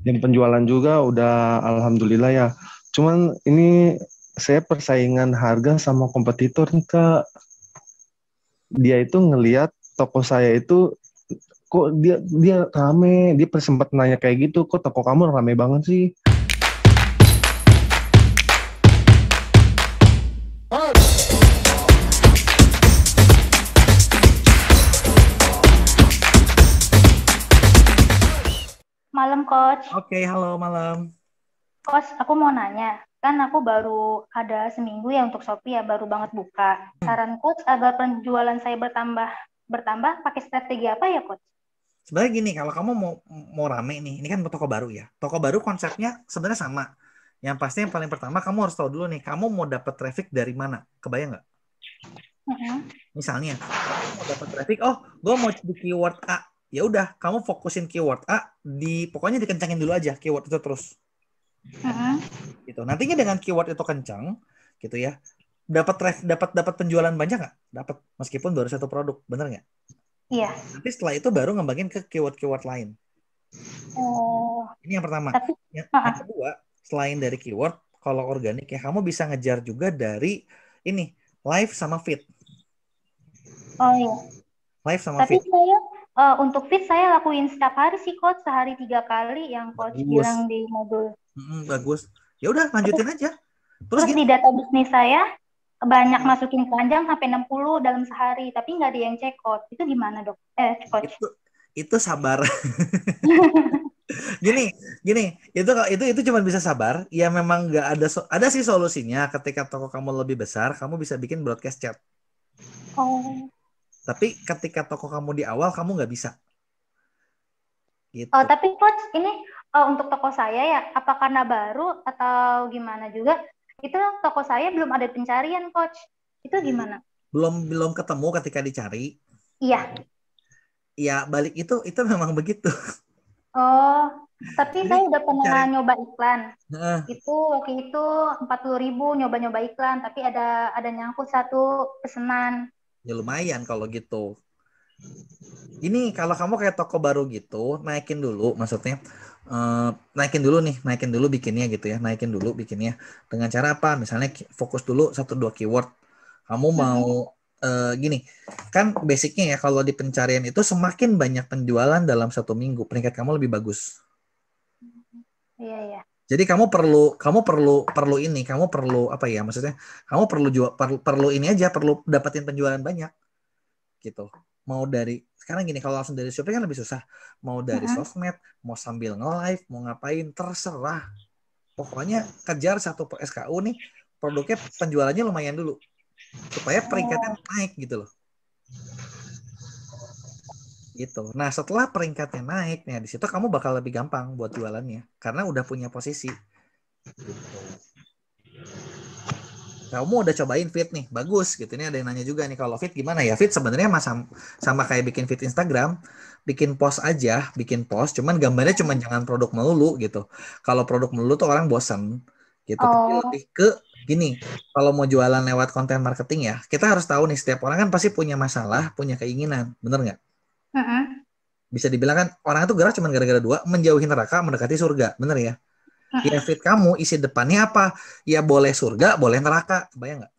Yang penjualan juga udah alhamdulillah ya. Cuman ini saya persaingan harga sama kompetitor nih Kak. Dia itu ngelihat toko saya itu kok dia rame, dia sempat nanya kayak gitu, kok toko kamu rame banget sih. Malam, Coach. Oke, halo malam. Coach, aku mau nanya. Kan aku baru ada seminggu ya untuk Shopee ya, baru banget buka. Saran Coach agar penjualan saya bertambah pakai strategi apa ya, Coach? Sebenarnya gini, kalau kamu mau mau rame nih, ini kan toko baru ya. Toko baru konsepnya sebenarnya sama. Yang pasti yang paling pertama kamu harus tahu dulu nih, kamu mau dapat traffic dari mana? Kebayang nggak? Mm-mm. Misalnya, kamu mau dapat traffic, oh, gue mau di keyword A. Ya udah, kamu fokusin keyword A, pokoknya dikencangin dulu aja keyword itu terus. Mm-mm. Gitu. Nantinya dengan keyword itu kencang, gitu ya. Dapat penjualan banyak nggak? Dapat, meskipun baru satu produk, bener nggak? Iya. Nanti setelah itu baru ngembangin ke keyword-keyword lain. Oh, Ini yang pertama. tapi Yang kedua, selain dari keyword, kalau organik ya kamu bisa ngejar juga dari ini live sama feed. oh iya. Live sama Tapi feed. saya untuk fit saya lakuin setiap hari sih, Coach. Sehari 3 kali yang Coach Bagus. bilang di modul. Bagus. Ya udah Terus, lanjutin aja. Terus terus gini, di data bisnis saya banyak masukin keranjang sampai 60 dalam sehari, tapi nggak ada yang check out. Itu gimana, Dok? Coach. itu itu sabar. Gini, gini, itu cuma bisa sabar. Ya memang nggak ada sih solusinya. Ketika toko kamu lebih besar, kamu bisa bikin broadcast chat. Oh. Tapi ketika toko kamu di awal, kamu nggak bisa. Oh, Gitu. tapi Coach, ini untuk toko saya ya, apa karena baru atau gimana juga? Itu toko saya belum ada pencarian, Coach. Itu gimana? Belum belum ketemu ketika dicari. Iya. Ya balik itu memang begitu. Oh, tapi Jadi saya udah pernah pencarian. nyoba iklan. Nah, Itu waktu itu 40.000 nyoba-nyoba iklan, tapi ada nyangkut satu pesanan. ya lumayan kalau gitu. Ini kalau kamu kayak toko baru gitu, naikin dulu, maksudnya naikin dulu bikinnya gitu ya, naikin dulu bikinnya. Dengan cara apa? Misalnya fokus dulu satu dua keyword. Kamu mau Mm-mm. gini, kan basicnya ya kalau di pencarian itu semakin banyak penjualan dalam satu minggu, peringkat kamu lebih bagus. Iya, iya. Jadi kamu perlu ini, kamu perlu apa ya? Maksudnya kamu perlu ini aja, perlu dapatin penjualan banyak gitu. Mau dari sekarang gini, kalau langsung dari Shopee kan lebih susah. Mau dari Mm-mm. sosmed, mau sambil nge-live, mau ngapain terserah. Pokoknya kejar satu SKU nih, produknya penjualannya lumayan dulu supaya peringkatnya Oh, naik gitu loh. Gitu. Nah, setelah peringkatnya naik, nah di situ kamu bakal lebih gampang buat jualannya karena udah punya posisi. Gitu. Kamu udah cobain feed nih, bagus gitu. Ini ada yang nanya juga nih, kalau feed gimana ya? Feed sebenarnya sama kayak bikin feed Instagram, bikin post aja, bikin post, cuman gambarnya cuma jangan produk melulu gitu. Kalau produk melulu tuh orang bosen gitu. Tapi oh, lebih ke gini, kalau mau jualan lewat konten marketing ya, kita harus tahu nih setiap orang kan pasti punya masalah, punya keinginan, bener nggak? mm-mm. Bisa dibilang kan orang itu gerak cuma gara-gara dua, menjauhi neraka, mendekati surga, bener ya? Ya Mm-mm. feed kamu isi depannya apa? Ya boleh surga, boleh neraka, bayang nggak?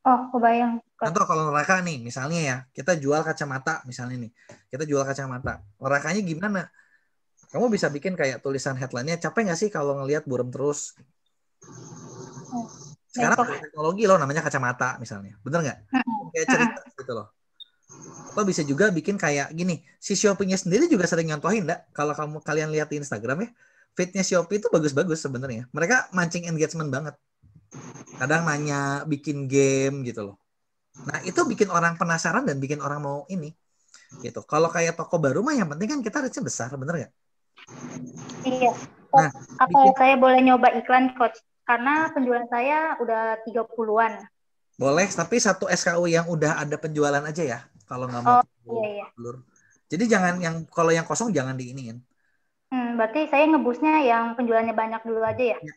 Oh, kebayang, Coach. Contoh kalau neraka nih, misalnya ya, kita jual kacamata, misalnya nih, kita jual kacamata. Nerakanya gimana? Kamu bisa bikin kayak tulisan headline-nya, capek nggak sih kalau ngelihat burem terus? Oh, baik, Sekarang ada Coach. teknologi loh, namanya kacamata misalnya. Bener nggak? Mm-mm. Kayak cerita Mm-mm. gitu loh. Atau bisa juga bikin kayak gini, si Shopee-nya sendiri juga sering nyontohin, enggak? Kalau kalian lihat di Instagram ya, feed-nya Shopee itu bagus-bagus sebenarnya. Mereka mancing engagement banget. Kadang nanya, bikin game gitu loh. Nah, itu bikin orang penasaran dan bikin orang mau ini gitu. Kalau kayak toko baru mah yang penting kan kita reach besar, bener nggak? Iya. Nah, Coach, apa bikin saya boleh nyoba iklan, Coach? Karena penjualan saya udah 30-an. boleh, tapi satu SKU yang udah ada penjualan aja ya. Kalau nggak mau Oh, terlalu iya, iya. blur. Jadi jangan kalau yang kosong jangan diiniin. Berarti saya ngebusnya yang penjualannya banyak dulu aja ya? Ya,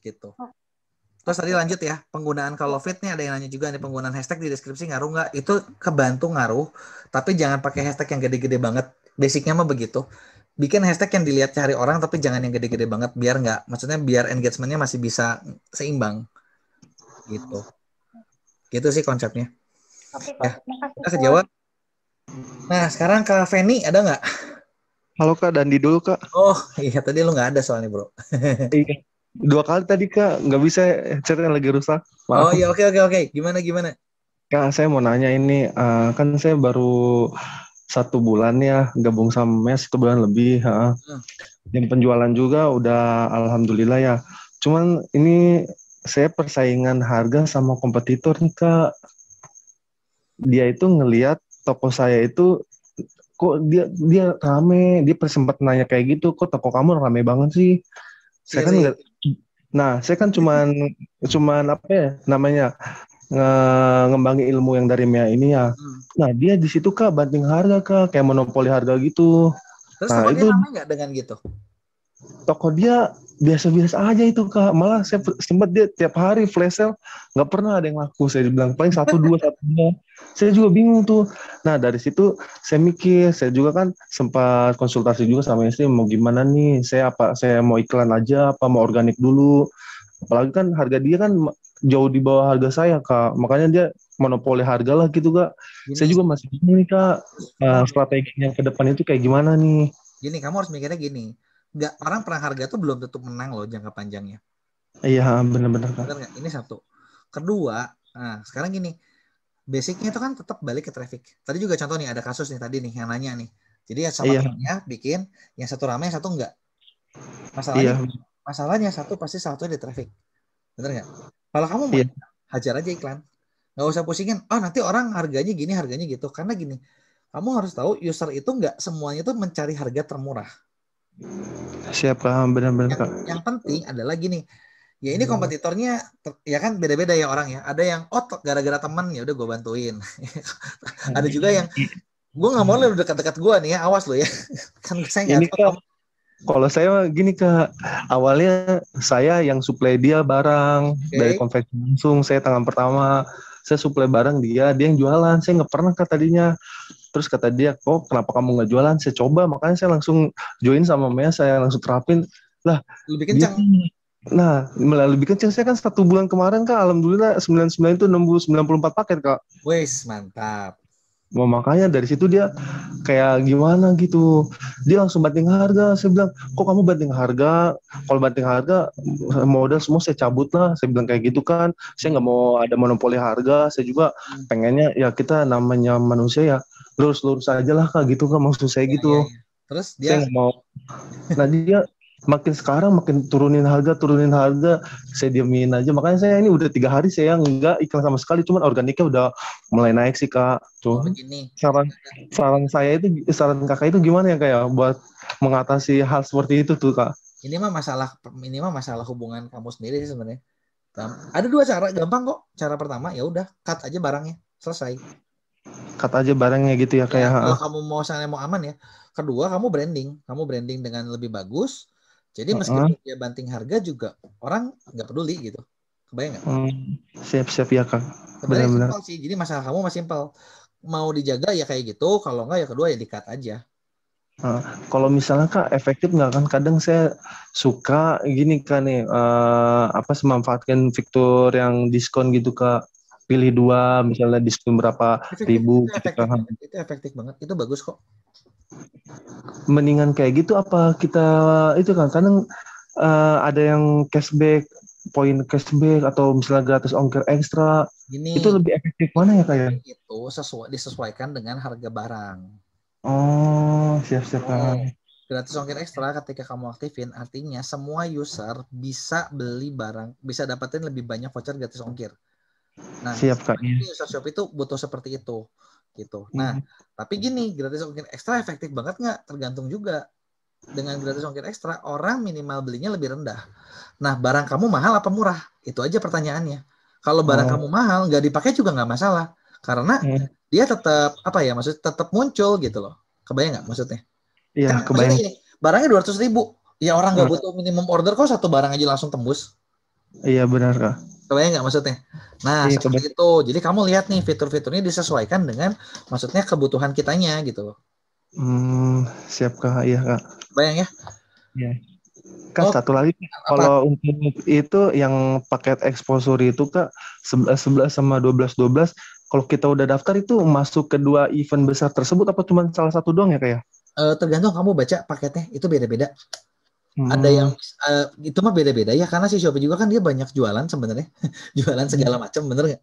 gitu. Oh, Terus tadi oke, lanjut Coach. ya, penggunaan Ya. kalau fit nih ada yang nanya juga nih, penggunaan hashtag di deskripsi ngaruh nggak? Itu kebantu ngaruh, tapi jangan pakai hashtag yang gede-gede banget. Basicnya mah begitu. bikin hashtag yang dilihat cari orang tapi jangan yang gede-gede banget biar nggak, maksudnya biar engagementnya masih bisa seimbang gitu. Gitu sih konsepnya. Oke, Ya, Coach. Makasih, kita Coach. kejawab. Nah, sekarang Kak Feni ada nggak? Halo Kak, Dandi dulu Kak. Oh, iya tadi lu nggak ada soalnya, Bro. Iya. 2 kali tadi Kak, nggak bisa headsetnya lagi rusak. Oh Maaf. iya, oke. Gimana? Kak, saya mau nanya ini, kan saya baru 1 bulan ya gabung sama mes, 1 bulan lebih. Hmm. Dan penjualan juga udah alhamdulillah ya. Cuman ini saya persaingan harga sama kompetitor nih Kak. Dia itu ngelihat toko saya itu kok dia rame, dia sempat nanya kayak gitu, kok toko kamu rame banget sih. Saya kan Siri. nggak, nah saya kan cuman apa ya namanya ngembangi ilmu yang dari Mia ini ya. Nah dia di situ Kak banting harga Kak, kayak monopoli harga gitu. Terus Nah toko dia itu rame nggak dengan gitu? toko dia biasa-biasa aja itu Kak. Malah saya sempat dia tiap hari flash sale, nggak pernah ada yang laku. Saya bilang paling 1 2 1 2. Saya juga bingung tuh. Nah dari situ saya mikir, saya juga kan sempat konsultasi juga sama istri mau gimana nih. Saya mau iklan aja apa mau organik dulu. Apalagi kan harga dia kan jauh di bawah harga saya Kak. Makanya dia monopoli harga lah gitu Kak. Saya Gini, juga masih bingung nih Kak. kamu Strateginya ke depan itu kayak gimana nih? kamu harus mikirnya gini. Nggak, orang perang harga tuh belum tentu menang loh jangka panjangnya. Iya benar-benar Kak. Benar nggak? Ini satu. Kedua, nah sekarang gini, basicnya itu kan tetap balik ke traffic. Tadi juga contoh nih ada kasus nih tadi nih yang nanya nih. Jadi ya sama Iya, temennya bikin yang satu ramai yang satu enggak. Masalahnya iya, masalahnya satu pasti satu di traffic. Bener nggak? Kalau kamu mau iya. hajar aja iklan. Nggak usah pusingin. Oh nanti orang harganya gini harganya gitu. Karena gini, kamu harus tahu user itu nggak semuanya tuh mencari harga termurah. Siap Kak, benar-benar Kak. Yang penting adalah gini. Ya ini kompetitornya ya kan beda-beda ya orang ya. Ada yang gara-gara teman ya udah gue bantuin. Ada juga yang gue nggak mau lo dekat-dekat gue nih ya, awas lo ya. Kan saya Ini nggak tahu Kak, kamu. kalau saya gini Kak, awalnya saya yang suplai dia barang dari konveksi langsung, saya tangan pertama, saya suplai barang dia yang jualan, saya nggak pernah Kak tadinya. Terus kata dia, kok kenapa kamu nggak jualan? Saya coba, makanya saya langsung join sama Mea, saya langsung terapin. Lah, Lebih dia kencang. nah, lebih kencang saya kan 1 bulan kemarin Kak, alhamdulillah 99 itu 94 paket Kak. Wes mantap. Wah, makanya dari situ dia kayak gimana gitu. Dia langsung banting harga. Saya bilang, kok kamu banting harga? Kalau banting harga, modal semua saya cabut lah. Saya bilang kayak gitu kan. Saya nggak mau ada monopoli harga. Saya juga pengennya ya kita namanya manusia ya lurus-lurus aja lah Kak gitu Kak. Maksud saya gitu. Ya. Terus dia Saya nggak mau. Nah dia sekarang makin turunin harga, saya diemin aja. Makanya saya ini udah 3 hari saya nggak iklan sama sekali, cuman organiknya udah mulai naik sih Kak. Tuh. begini. Saran Kakak itu gimana ya kayak buat mengatasi hal seperti itu tuh Kak? Ini mah masalah hubungan kamu sendiri sih sebenarnya. Ada 2 cara, gampang kok. Cara pertama ya udah cut aja barangnya, selesai. Cut aja barangnya gitu ya kayak. Kalau kamu mau aman ya. Kedua, kamu branding dengan lebih bagus. Jadi meskipun dia banting harga juga orang nggak peduli gitu. Kebayang nggak? Siap ya Kak. Sebenarnya Benar-benar. simpel sih. Jadi masalah kamu masih simpel. Mau dijaga ya kayak gitu. Kalau nggak ya kedua ya di-cut aja. Kalau misalnya Kak efektif nggak kan? Kadang saya suka gini kan nih memanfaatkan fitur yang diskon gitu Kak. Pilih 2 misalnya diskon berapa ribu gitu kan. Itu efektif banget. Itu bagus kok. Mendingan kayak gitu apa kita itu kan kadang ada yang poin cashback atau misalnya gratis ongkir ekstra. Itu lebih efektif mana ya kayak? Itu disesuaikan dengan harga barang. Oh, siap Kak. Gratis ongkir ekstra ketika kamu aktifin artinya semua user bisa beli barang, bisa dapetin lebih banyak voucher gratis ongkir. Nah, siap Kak. User Shopee itu butuh seperti itu gitu. Nah, tapi gini, gratis ongkir ekstra efektif banget nggak? Tergantung juga. Dengan gratis ongkir ekstra, orang minimal belinya lebih rendah. Nah, barang kamu mahal apa murah? Itu aja pertanyaannya. Kalau barang kamu mahal, nggak dipakai juga nggak masalah. Karena dia tetap, maksudnya tetap muncul gitu loh. Kebayang nggak maksudnya? Iya, kebayang. Gini, barangnya 200.000. Ya orang nggak butuh minimum order kok, satu barang aja langsung tembus. Iya, benar Kak. Kebayang nggak maksudnya? Nah, seperti itu. Jadi kamu lihat nih fitur-fiturnya disesuaikan dengan maksudnya kebutuhan kitanya gitu loh. Siap Kak, iya Kak. Bayang ya? Iya. Kak, Oh, satu lagi, apa? kalau untuk itu yang paket exposure itu Kak, 11 sama 12 kalau kita udah daftar itu masuk ke dua event besar tersebut apa cuma salah satu doang ya Kak ya? Tergantung kamu baca paketnya, itu beda-beda. Ada yang Hmm, itu mah beda-beda ya, karena si Shopee juga kan dia banyak jualan sebenarnya, jualan segala macam, bener nggak?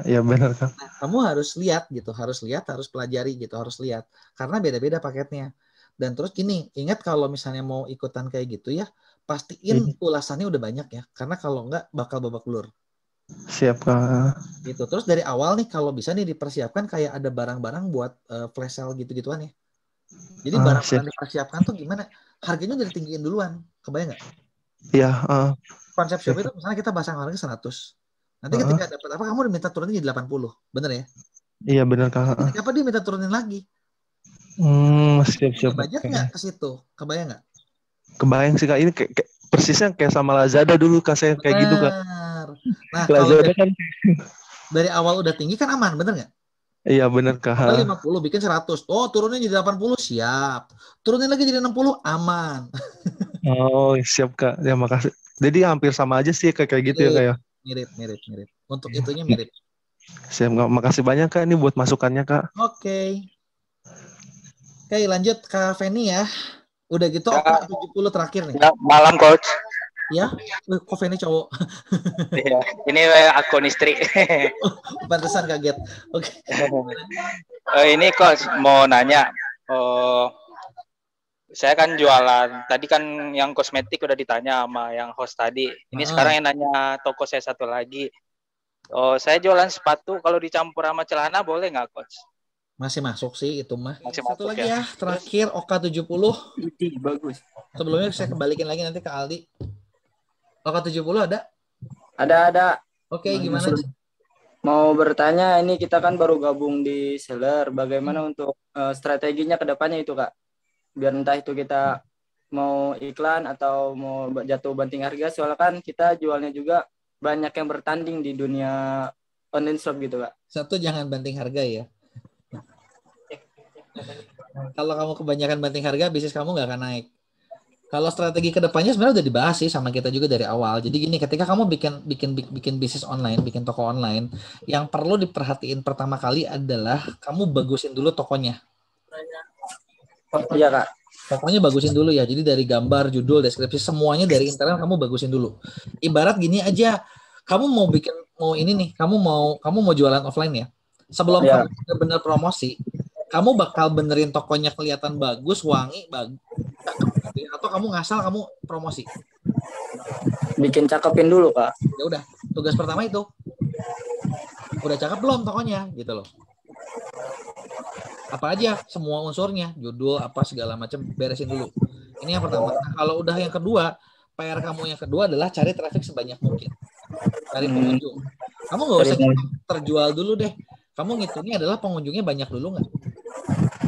ya benar Kak. Nah, kamu harus lihat gitu, harus pelajari gitu, harus lihat karena beda-beda paketnya. Dan terus gini, ingat kalau misalnya mau ikutan kayak gitu ya, pastiin ulasannya udah banyak ya, karena kalau nggak bakal babak belur. Siap Kak. Gitu. Terus dari awal nih kalau bisa nih dipersiapkan kayak ada barang-barang buat flash sale gitu-gituan ya. Jadi Siap. barang-barang dipersiapkan tuh gimana? Harganya udah ditinggiin duluan. Kebayang nggak? Ya, Konsep siap. Shopee itu misalnya kita pasang harga 100. Nanti ketika Ah, dapat apa kamu udah minta turunin jadi 80. Bener ya? iya benar Kak. Ketika apa dia minta turunin lagi? Siap Budget Kak. nggak ke situ? Kebayang nggak? Kebayang sih Kak, ini persisnya kayak sama Lazada dulu Kak, saya kayak gitu Kak. Benar. Nah, kalau Lazada kan, dari awal udah tinggi kan aman, bener nggak? iya benar Kak. Modal 50, bikin 100. Oh, turunin jadi 80, siap. Turunin lagi jadi 60, aman. Oh, siap Kak. Ya makasih. Jadi hampir sama aja sih kayak gitu ya Kak Mirip, ya. mirip. Untuk itunya mirip. Siap Kak. Makasih banyak Kak ini buat masukannya Kak. Oke. Oke, lanjut Kak Feni ya. Udah gitu, Ya, Oka 70 terakhir nih. ya, malam coach. Ya, kok Feni cowok? Iya, ini akun istri. Pantesan kaget. Oke. Ini coach mau nanya. Oh, saya kan jualan. Tadi kan yang kosmetik udah ditanya sama yang host tadi. Ini sekarang yang nanya toko saya satu lagi. Oh, saya jualan sepatu. Kalau dicampur sama celana boleh nggak coach? Masih masuk sih itu mah. Masih Satu masuk lagi ya, terakhir Oka 70. Bagus. Sebelumnya saya kembalikin lagi nanti ke Aldi. Oka 70 ada? Ada. Oke, gimana? Mau bertanya, ini kita kan baru gabung di seller. Bagaimana untuk strateginya ke depannya itu, Kak? Biar entah itu kita mau iklan atau mau jatuh banting harga. Soalnya kan kita jualnya juga banyak yang bertanding di dunia online shop gitu, Kak. Satu, jangan banting harga ya. Kalau kamu kebanyakan banting harga, bisnis kamu nggak akan naik. Kalau strategi kedepannya sebenarnya udah dibahas sih sama kita juga dari awal. Jadi gini, ketika kamu bikin bisnis online, bikin toko online, yang perlu diperhatiin pertama kali adalah kamu bagusin dulu tokonya. Iya, Kak. Tokonya bagusin dulu ya. Jadi dari gambar, judul, deskripsi, semuanya dari internet kamu bagusin dulu. Ibarat gini aja, kamu mau ini nih, kamu mau jualan offline ya. Sebelum kamu benar-benar promosi, kamu bakal benerin tokonya kelihatan bagus, wangi, bagus. Atau kamu ngasal kamu promosi. Bikin cakepin dulu, Kak. Ya udah, tugas pertama itu. Udah cakep belum tokonya gitu loh. Apa aja semua unsurnya, judul apa segala macam beresin dulu. Ini yang pertama. Nah, kalau udah yang kedua, PR kamu yang kedua adalah cari traffic sebanyak mungkin. Cari pengunjung. Kamu nggak usah terjual dulu deh. Kamu ngitungnya adalah pengunjungnya banyak dulu nggak?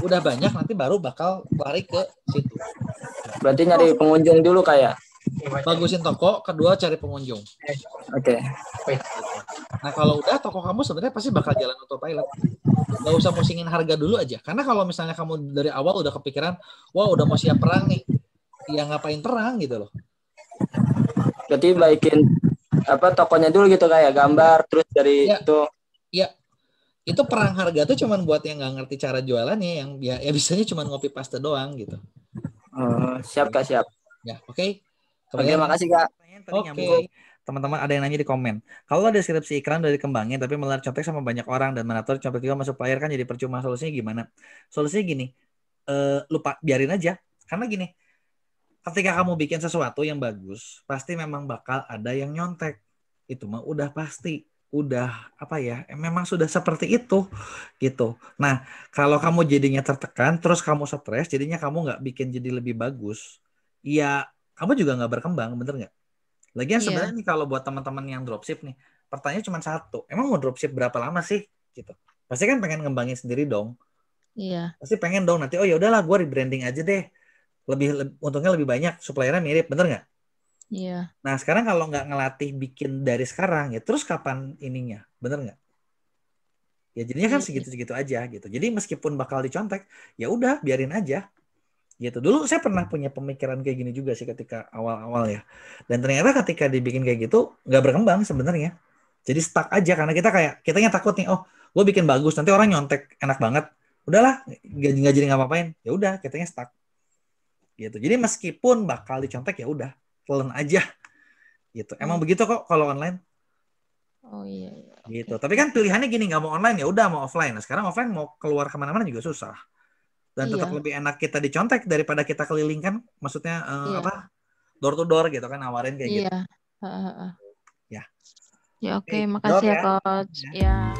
Udah banyak nanti baru bakal lari ke situ. Berarti nyari pengunjung dulu kayak. Bagusin toko, kedua cari pengunjung. Oke. Nah kalau udah toko kamu sebenarnya pasti bakal jalan autopilot. Gak usah pusingin harga dulu aja. Karena kalau misalnya kamu dari awal udah kepikiran, wah udah mau siap perang nih, ya ngapain perang gitu loh. Berarti baikin tokonya dulu gitu kayak gambar terus dari itu. Iya. Itu perang harga tuh cuman buat yang nggak ngerti cara jualannya, yang ya bisanya cuma ngopi paste doang gitu. Siap Kak, siap. Ya, oke. Oke, makasih Kak. Oke. Teman-teman ada yang nanya di komen. Kalau deskripsi iklan udah dikembangin tapi malah contek sama banyak orang dan menatur contek juga masuk player kan jadi percuma. Solusinya gimana? Solusinya gini. Lupa, biarin aja. Karena gini. Ketika kamu bikin sesuatu yang bagus, pasti memang bakal ada yang nyontek. Itu mah udah pasti. Udah memang sudah seperti itu gitu. Nah, kalau kamu jadinya tertekan, terus kamu stres, jadinya kamu nggak bikin jadi lebih bagus. Ya, kamu juga nggak berkembang, bener nggak? Lagian sebenarnya nih kalau buat teman-teman yang dropship nih, pertanyaan cuma satu. Emang mau dropship berapa lama sih? Gitu. Pasti kan pengen ngembangin sendiri dong. Iya. Pasti pengen dong nanti. Oh ya udahlah, gue rebranding aja deh. Untungnya lebih banyak, suppliernya mirip, bener nggak? Iya. Nah sekarang kalau nggak ngelatih bikin dari sekarang ya, terus kapan ininya, bener nggak? Ya jadinya kan segitu-segitu aja gitu. Jadi meskipun bakal dicontek, ya udah biarin aja Gitu. Dulu saya pernah punya pemikiran kayak gini juga sih ketika awal-awal ya. Dan ternyata ketika dibikin kayak gitu nggak berkembang sebenarnya. Jadi stuck aja karena kitanya takut nih, oh gue bikin bagus nanti orang nyontek enak banget. Udahlah nggak jadi ngapa-ngapain. Ya udah kitanya stuck. Gitu. Jadi meskipun bakal dicontek ya udah telan aja. Gitu. Emang begitu kok kalau online. Oh iya. Gitu. Tapi kan pilihannya gini, nggak mau online ya udah mau offline. Nah, sekarang offline mau keluar kemana-mana juga susah. Dan tetap lebih enak kita dicontek daripada kita keliling kan, maksudnya door to door gitu kan, nawarin kayak gitu. Iya. Ya. Ya oke, makasih ya Coach. Ya.